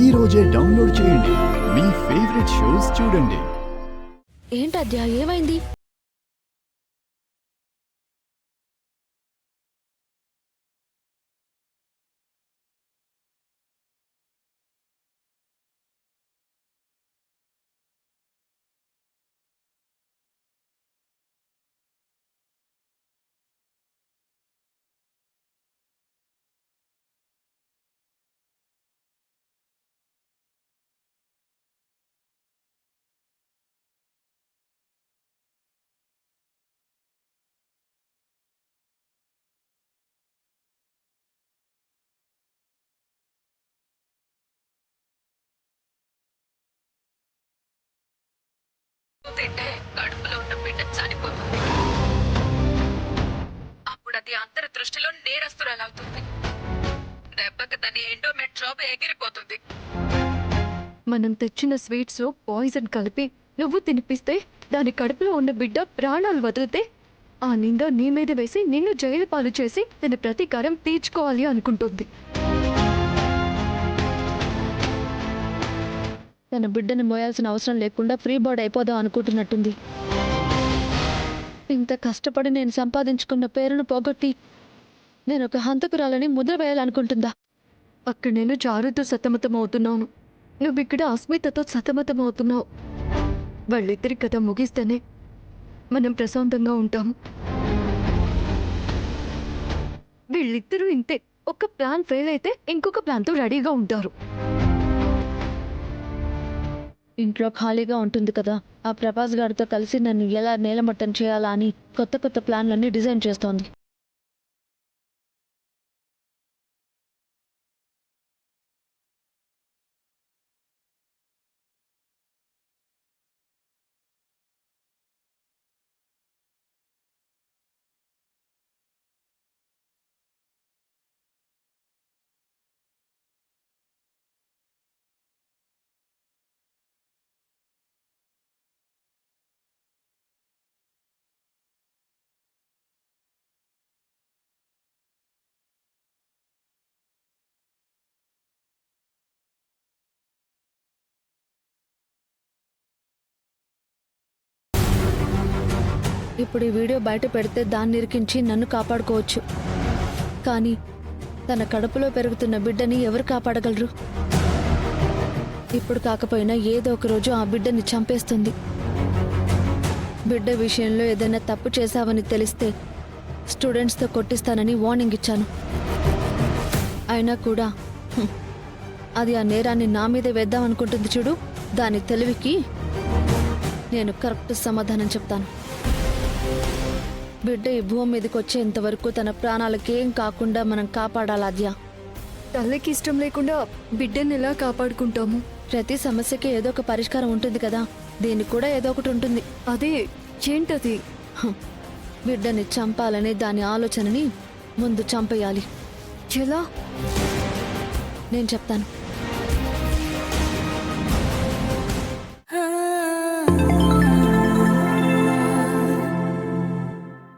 ఈ రోజే డౌన్లోడ్ చేయండి. మీ ఫేవరెట్ షోస్ చూడండి. ఏంటద్యా, ఏమైంది? తింటే కడుపులో ఉన్న బిడ్డ చనిపోతుంది. అప్పుడు అది అందరి దృష్టిలో నేరస్తురాలవుతుంది. దెబ్బకి దాని ఎండోమెంట్ జాబ్ ఎగిరిపోతుంది. మనం తెచ్చిన స్వీట్స్ లో పాయిజన్ కలిపి నువ్వు తినిపిస్తే దాని కడుపులో ఉన్న బిడ్డ ప్రాణాలు వదిలితే ఆ నింద నీ మీద వేసి నిన్ను జైలు పాలు చేసి తన ప్రతీకారం తీర్చుకోవాలి అనుకుంటుంది. తన బిడ్డను మోయాల్సిన అవసరం లేకుండా ఫ్రీ బర్డ్ అయిపోదాం అనుకుంటున్నట్టుంది. ఇంత కష్టపడి నేను సంపాదించుకున్న పేరును పోగొట్టి నేను ఒక హంతకురాలని ముద్ర వేయాలనుకుంటుందా? అక్కడ నేను చారుతో సతమతం అవుతున్నాను, నువ్వు ఇక్కడ అస్మితతో సతమతం అవుతున్నావు. వాళ్ళిద్దరి కథ ముగిస్తేనే మనం ప్రశాంతంగా ఉంటాము. వీళ్ళిద్దరూ ఇంతే, ఒక ప్లాన్ ఫెయిల్ అయితే ఇంకొక ప్లాన్తో రెడీగా ఉంటారు. ఇంట్లో ఖాళీగా ఉంటుంది కదా, ఆ ప్రభాస్ గారితో కలిసి నన్ను ఎలా నేలమట్టం చేయాలా అని కొత్త కొత్త ప్లాన్లన్నీ డిజైన్ చేస్తోంది. ఇప్పుడు ఈ వీడియో బయట పెడితే దాన్ని ఇరికించి నన్ను కాపాడుకోవచ్చు, కానీ తన కడుపులో పెరుగుతున్న బిడ్డని ఎవరు కాపాడగలరు? ఇప్పుడు కాకపోయినా ఏదో ఒక రోజు ఆ బిడ్డని చంపేస్తుంది. బిడ్డ విషయంలో ఏదైనా తప్పు చేశావని తెలిస్తే స్టూడెంట్స్తో కొట్టిస్తానని వార్నింగ్ ఇచ్చాను. అయినా కూడా అది ఆ నేరాన్ని నా మీదే వేద్దాం అనుకుంటుంది చూడు. దాని తెలివికి నేను కరెక్ట్ సమాధానం చెప్తాను. బిడ్డ ఈ భూమి మీదకి వచ్చేంత వరకు తన ప్రాణాలకేం కాకుండా మనం కాపాడాలాద్యా. తల్లికి ఇష్టం లేకుండా బిడ్డని ఎలా కాపాడుకుంటాము? ప్రతి సమస్యకి ఏదో ఒక పరిష్కారం ఉంటుంది కదా, దీనికి కూడా ఏదో ఒకటి ఉంటుంది. అదే ఏంటది? బిడ్డని చంపాలనే దాని ఆలోచనని ముందు చంపేయాలి. ఎలా? నేను చెప్తాను.